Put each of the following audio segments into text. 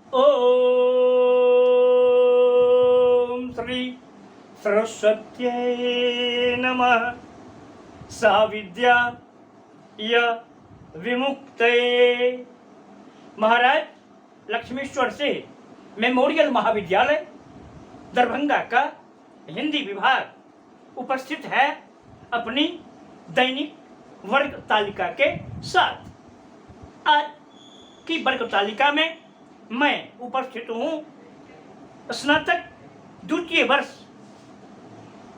ओम श्री सरस्वत्यै नमः। सा विद्या य विमुक्तये। महाराज लक्ष्मीश्वर से मेमोरियल महाविद्यालय दरभंगा का हिंदी विभाग उपस्थित है अपनी दैनिक वर्ग तालिका के साथ। आज की वर्ग तालिका में मैं उपस्थित हूँ स्नातक द्वितीय वर्ष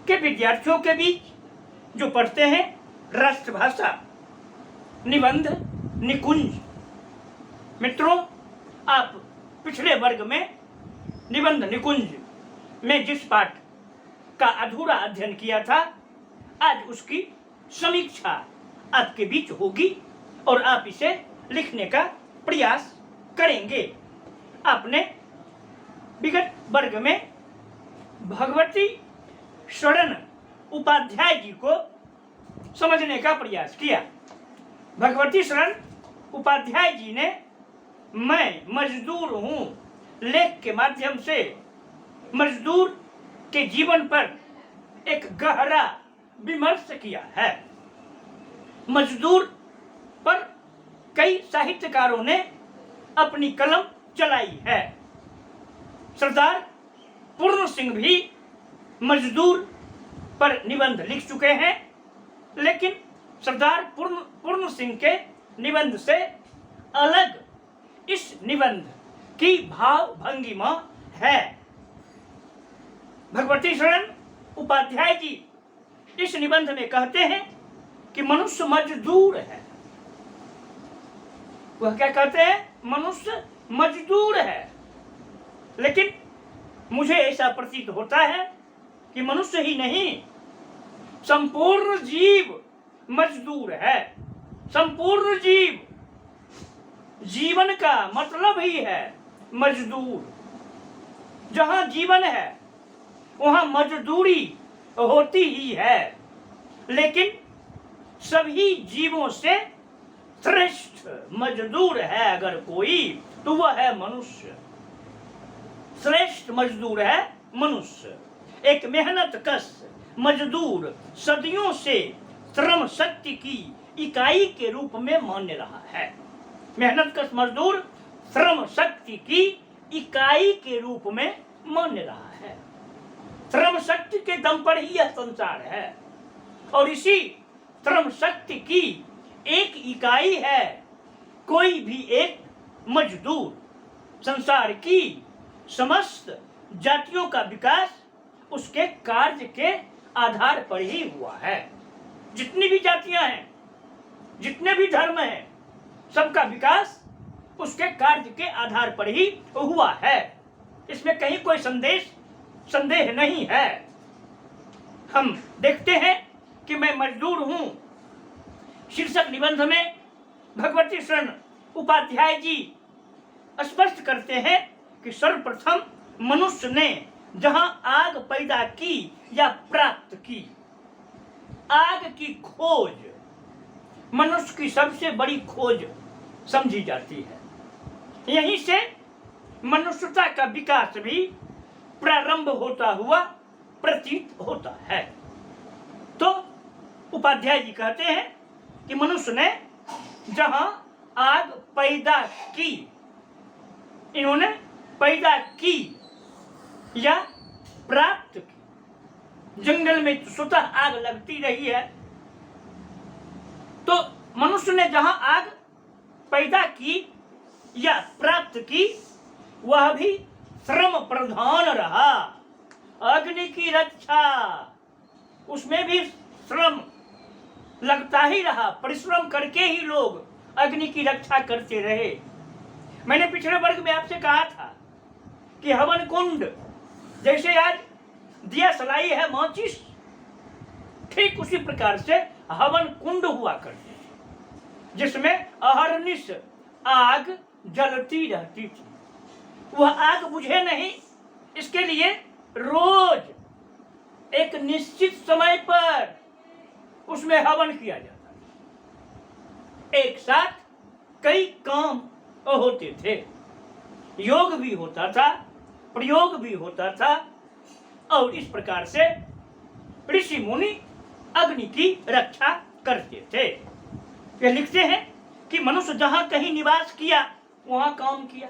के विद्यार्थियों के बीच जो पढ़ते हैं राष्ट्रभाषा निबंध निकुंज। मित्रों, आप पिछले वर्ग में निबंध निकुंज में जिस पाठ का अधूरा अध्ययन किया था, आज उसकी समीक्षा आपके बीच होगी और आप इसे लिखने का प्रयास करेंगे। आपने विगत वर्ग में भगवती शरण उपाध्याय जी को समझने का प्रयास किया। भगवती शरण उपाध्याय जी ने मैं मजदूर हूँ लेख के माध्यम से मजदूर के जीवन पर एक गहरा विमर्श किया है। मजदूर पर कई साहित्यकारों ने अपनी कलम चलाई है। सरदार पूर्ण सिंह भी मजदूर पर निबंध लिख चुके हैं, लेकिन सरदार पूर्ण सिंह के निबंध से अलग इस निबंध की भाव भंगिमा है। भगवती शरण उपाध्याय जी इस निबंध में कहते हैं कि मनुष्य मजदूर है। वह क्या कहते हैं? मनुष्य मजदूर है। लेकिन मुझे ऐसा प्रतीत होता है कि मनुष्य ही नहीं, संपूर्ण जीव मजदूर है। संपूर्ण जीव, जीवन का मतलब ही है मजदूर। जहां जीवन है वहां मजदूरी होती ही है। लेकिन सभी जीवों से श्रेष्ठ मजदूर है अगर कोई, तो वह है मनुष्य। श्रेष्ठ मजदूर है मनुष्य। एक मेहनत कश मजदूर सदियों से श्रम शक्ति की इकाई के रूप में मान्य रहा है। मेहनत कश मजदूर श्रम शक्ति की इकाई के रूप में मान्य रहा है। श्रम शक्ति के दम पर ही यह संसार है और इसी श्रम शक्ति की एक इकाई है कोई भी एक मजदूर। संसार की समस्त जातियों का विकास उसके कार्य के आधार पर ही हुआ है। जितनी भी जातियां हैं, जितने भी धर्म हैं, सबका विकास उसके कार्य के आधार पर ही हुआ है। इसमें कहीं कोई संदेह नहीं है। हम देखते हैं कि मैं मजदूर हूं शीर्षक निबंध में भगवती शरण उपाध्याय जी स्पष्ट करते हैं कि सर्वप्रथम मनुष्य ने जहां आग पैदा की या प्राप्त की, आग की खोज मनुष्य की सबसे बड़ी खोज समझी जाती है। यहीं से मनुष्यता का विकास भी प्रारंभ होता हुआ प्रतीत होता है। तो उपाध्याय जी कहते हैं कि मनुष्य ने जहां आग पैदा की, इन्होंने पैदा की या प्राप्त की। जंगल में स्वतः आग लगती रही है, तो मनुष्य ने जहां आग पैदा की या प्राप्त की, वह भी श्रम प्रधान रहा। अग्नि की रक्षा, उसमें भी श्रम लगता ही रहा। परिश्रम करके ही लोग अग्नि की रक्षा करते रहे। मैंने पिछले वर्ग में आपसे कहा था कि हवन कुंड जैसे आज दिया सलाई है माचिस, ठीक उसी प्रकार से हवन कुंड हुआ करते थे जिसमें अहरनिश आग जलती रहती थी। वह आग बुझे नहीं, इसके लिए रोज एक निश्चित समय पर उसमें हवन किया जाता था। एक साथ कई काम होते थे। योग भी होता था, प्रयोग भी होता था, और इस प्रकार से ऋषि मुनि अग्नि की रक्षा करते थे। ये लिखते हैं कि मनुष्य जहां कहीं निवास किया वहां काम किया,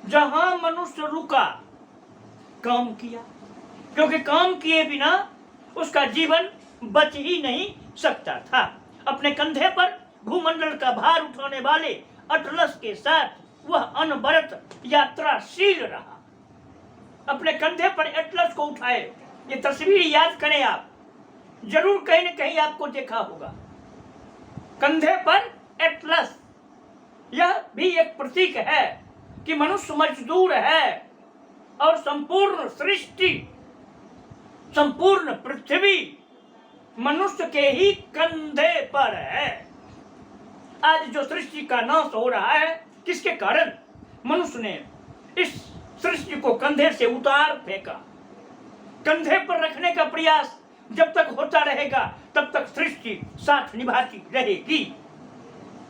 जहां मनुष्य रुका काम किया, क्योंकि काम किए बिना उसका जीवन बच ही नहीं सकता था। अपने कंधे पर भूमंडल का भार उठाने वाले अटलस के साथ वह अनवरत यात्राशील रहा। अपने कंधे पर एटलस को उठाए, ये तस्वीर याद करें आप, जरूर कहीं न कहीं आपको देखा होगा। कंधे पर एटलस, यह भी एक प्रतीक है कि मनुष्य मजदूर है और संपूर्ण सृष्टि, संपूर्ण पृथ्वी मनुष्य के ही कंधे पर है। आज जो सृष्टि का नाश हो रहा है, किसके कारण? मनुष्य ने इस सृष्टि को कंधे से उतार फेंका। कंधे पर रखने का प्रयास जब तक होता रहेगा तब तक सृष्टि साथ निभाती रहेगी।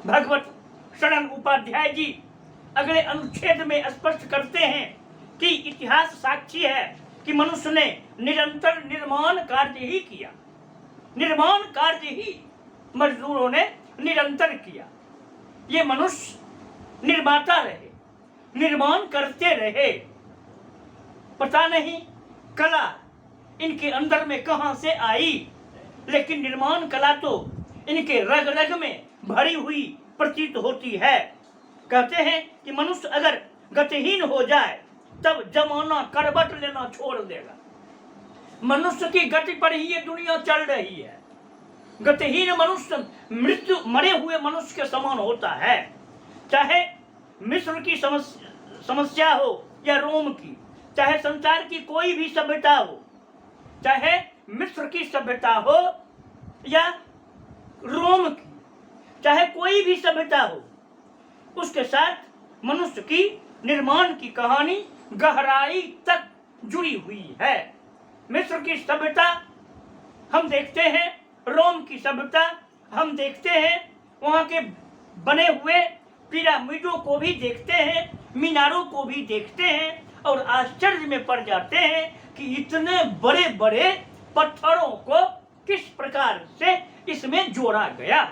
भगवत शरण उपाध्याय जी अगले अनुच्छेद में स्पष्ट करते हैं कि इतिहास साक्षी है कि मनुष्य ने निरंतर निर्माण कार्य ही किया, निर्माण कार्य ही मजदूरों ने निरंतर किया। ये मनुष्य निर्माता रहे, निर्माण करते रहे। पता नहीं कला इनके अंदर में कहां से आई, लेकिन निर्माण कला तो इनके रग रग में भरी हुई प्रतीत होती है। कहते हैं कि मनुष्य अगर गतिहीन हो जाए तब जमाना करवट लेना छोड़ देगा। मनुष्य की गति पर ही ये दुनिया चल रही है। गतिहीन मनुष्य मृत्यु, मरे हुए मनुष्य के समान होता है। चाहे मिस्र की समस्या हो या रोम की, चाहे संसार की कोई भी सभ्यता हो, चाहे मिस्र की सभ्यता हो या रोम की, चाहे कोई भी सभ्यता हो, उसके साथ मनुष्य की निर्माण की कहानी गहराई तक जुड़ी हुई है। मिस्र की सभ्यता हम देखते हैं, रोम की सभ्यता हम देखते हैं, वहां के बने हुए पिरामिडों को भी देखते हैं, मीनारों को भी देखते हैं और आश्चर्य में पड़ जाते हैं कि इतने बड़े बड़े पत्थरों को किस प्रकार से इसमें जोड़ा गया,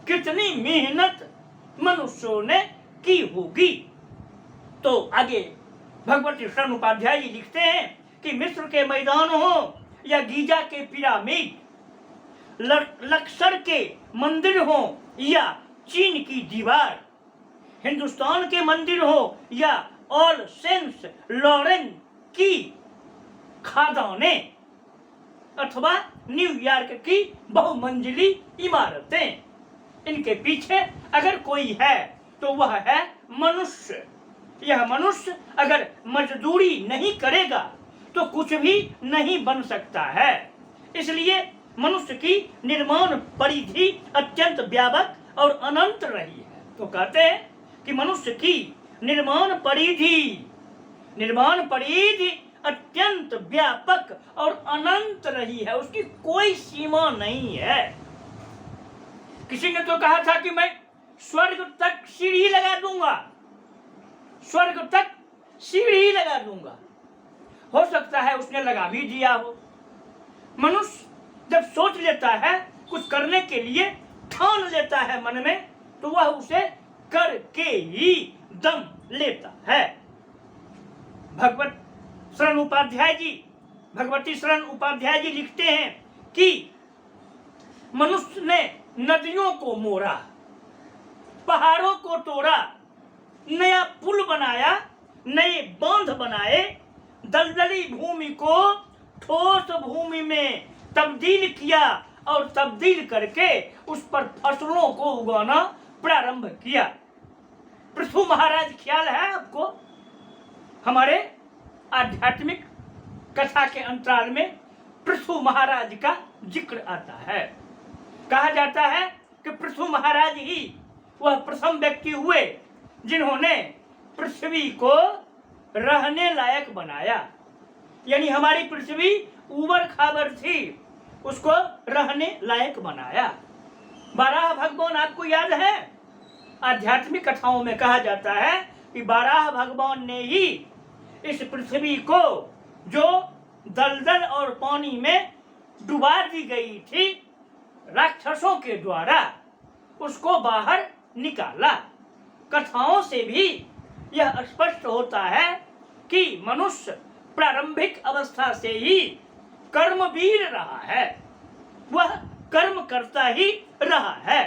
कितनी मेहनत मनुष्यों ने की होगी। तो आगे भगवती शरण उपाध्याय जी लिखते हैं कि मिस्र के मैदान हो या गीजा के पिरामिड, लक्सर के मंदिर हो या चीन की दीवार, हिंदुस्तान के मंदिर हो या ऑल सेंस लॉरेन की खदानें अथवा न्यूयॉर्क की बहुमंजिली इमारतें, इनके पीछे अगर कोई है तो वह है मनुष्य। यह मनुष्य अगर मजदूरी नहीं करेगा तो कुछ भी नहीं बन सकता है। इसलिए मनुष्य की निर्माण परिधि अत्यंत व्यापक और अनंत रही है। तो कहते हैं कि मनुष्य की निर्माण परिधि अत्यंत व्यापक और अनंत रही है, उसकी कोई सीमा नहीं है। किसी ने तो कहा था कि मैं स्वर्ग तक सीढ़ी लगा दूंगा, स्वर्ग तक सीढ़ी लगा दूंगा। हो सकता है उसने लगा भी दिया हो। मनुष्य जब सोच लेता है, कुछ करने के लिए ठान लेता है मन में, तो वह उसे करके ही दम लेता है। भगवती शरण उपाध्याय जी लिखते हैं कि मनुष्य ने नदियों को मोड़ा, पहाड़ों को तोड़ा, नया पुल बनाया, नए बांध बनाए, दलदली भूमि को ठोस भूमि में तब्दील किया और तब्दील करके उस पर फसलों को उगाना प्रारंभ किया। पृथु महाराज ख्याल है आपको? हमारे आध्यात्मिक कथा के अंतराल में पृथु महाराज का जिक्र आता है। कहा जाता है कि पृथु महाराज ही वह प्रथम व्यक्ति हुए जिन्होंने पृथ्वी को रहने लायक बनाया। यानी हमारी पृथ्वी ऊबड़ खाबड़ थी, उसको रहने लायक बनाया। 12 भगवान आपको याद है? आध्यात्मिक कथाओं में कहा जाता है कि बारह भगवान ने ही इस पृथ्वी को जो दलदल और पानी में डुबा दी गई थी राक्षसों के द्वारा, उसको बाहर निकाला। कथाओं से भी यह स्पष्ट होता है कि मनुष्य प्रारंभिक अवस्था से ही कर्मवीर रहा है, वह कर्म करता ही रहा है।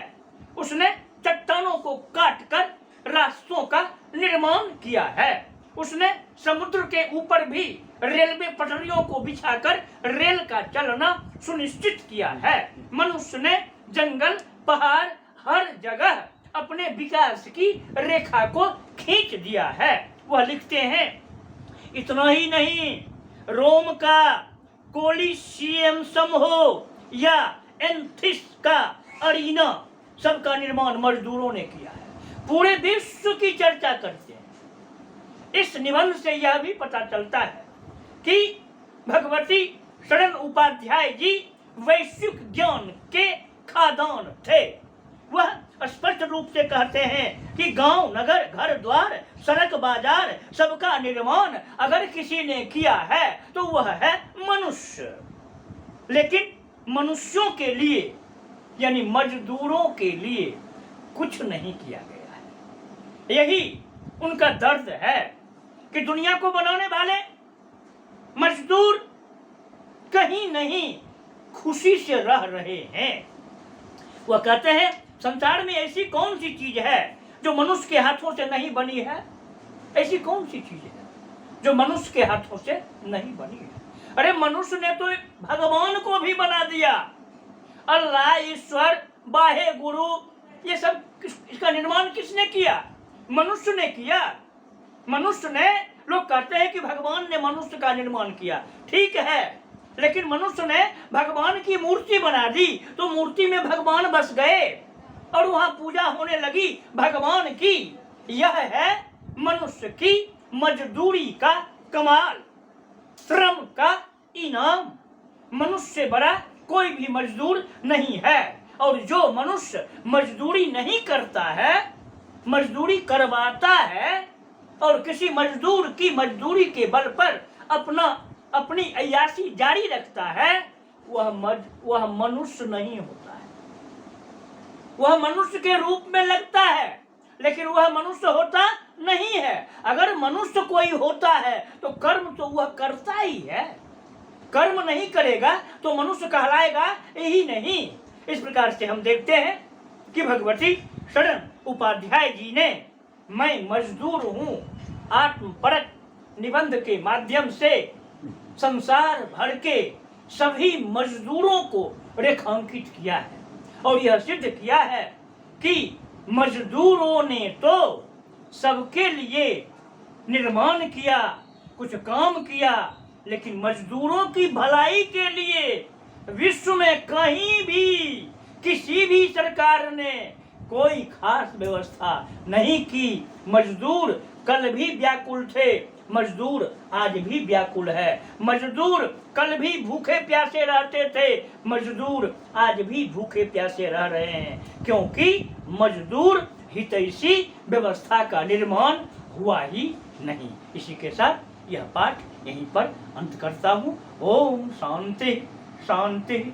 उसने चट्टानों को काटकर रास्तों का निर्माण किया है। उसने समुद्र के ऊपर भी रेलवे पटरियों को बिछाकर रेल का चलना सुनिश्चित किया है। मनुष्य ने जंगल, पहाड़, हर जगह अपने विकास की रेखा को खींच दिया है। वह लिखते हैं, इतना ही नहीं, रोम का कोलिसियम हो या एंथिस का अरीना, सबका निर्माण मजदूरों ने किया है। पूरे विश्व की चर्चा करते हैं। इस निबंध से यह भी पता चलता है कि भगवती शरण उपाध्याय जी वैश्विक ज्ञान के खादान थे। वह स्पष्ट रूप से कहते हैं कि गांव, नगर, घर द्वार, सड़क, बाजार, सबका निर्माण अगर किसी ने किया है तो वह है मनुष्य। लेकिन मनुष्यों के लिए यानी मजदूरों के लिए कुछ नहीं किया गया है। यही उनका दर्द है कि दुनिया को बनाने वाले मजदूर कहीं नहीं खुशी से रह रहे हैं। वह कहते हैं, संसार में ऐसी कौन सी चीज है जो मनुष्य के हाथों से नहीं बनी है? ऐसी कौन सी चीज है जो मनुष्य के हाथों से नहीं बनी है? अरे मनुष्य ने तो भगवान को भी बना दिया। अल्लाह, ईश्वर, बाहे गुरु, ये सब इसका निर्माण किसने किया? मनुष्य ने किया। मनुष्य ने, लोग कहते हैं कि भगवान ने मनुष्य का निर्माण किया, ठीक है, लेकिन मनुष्य ने भगवान की मूर्ति बना दी तो मूर्ति में भगवान बस गए और वहां पूजा होने लगी भगवान की। यह है मनुष्य की मजदूरी का कमाल, श्रम का इनाम। मनुष्य से बड़ा कोई भी मजदूर नहीं है। और जो मनुष्य मजदूरी नहीं करता है, मजदूरी करवाता है और किसी मजदूर की मजदूरी के बल पर अपनी अय्याशी जारी रखता है, वह मनुष्य नहीं होता है। वह मनुष्य के रूप में लगता है लेकिन वह मनुष्य होता नहीं है। अगर मनुष्य कोई होता है तो कर्म तो वह करता ही है। कर्म नहीं करेगा तो मनुष्य कहलाएगा यही नहीं। इस प्रकार से हम देखते हैं कि भगवती शरण उपाध्याय जी ने मैं मजदूर हूँ आत्मपरक निबंध के माध्यम से संसार भर के सभी मजदूरों को रेखांकित किया है और यह सिद्ध किया है कि मजदूरों ने तो सबके लिए निर्माण किया, कुछ काम किया, लेकिन मजदूरों की भलाई के लिए विश्व में कहीं भी किसी भी सरकार ने कोई खास व्यवस्था नहीं की। मजदूर कल भी व्याकुल थे, मजदूर आज भी व्याकुल है। मजदूर कल भी भूखे प्यासे रहते थे, मजदूर आज भी भूखे प्यासे रह रहे हैं, क्योंकि मजदूर हितैषी व्यवस्था का निर्माण हुआ ही नहीं। इसी के साथ यह पाठ यहीं पर अंत करता हूँ। ओम शांति शांति।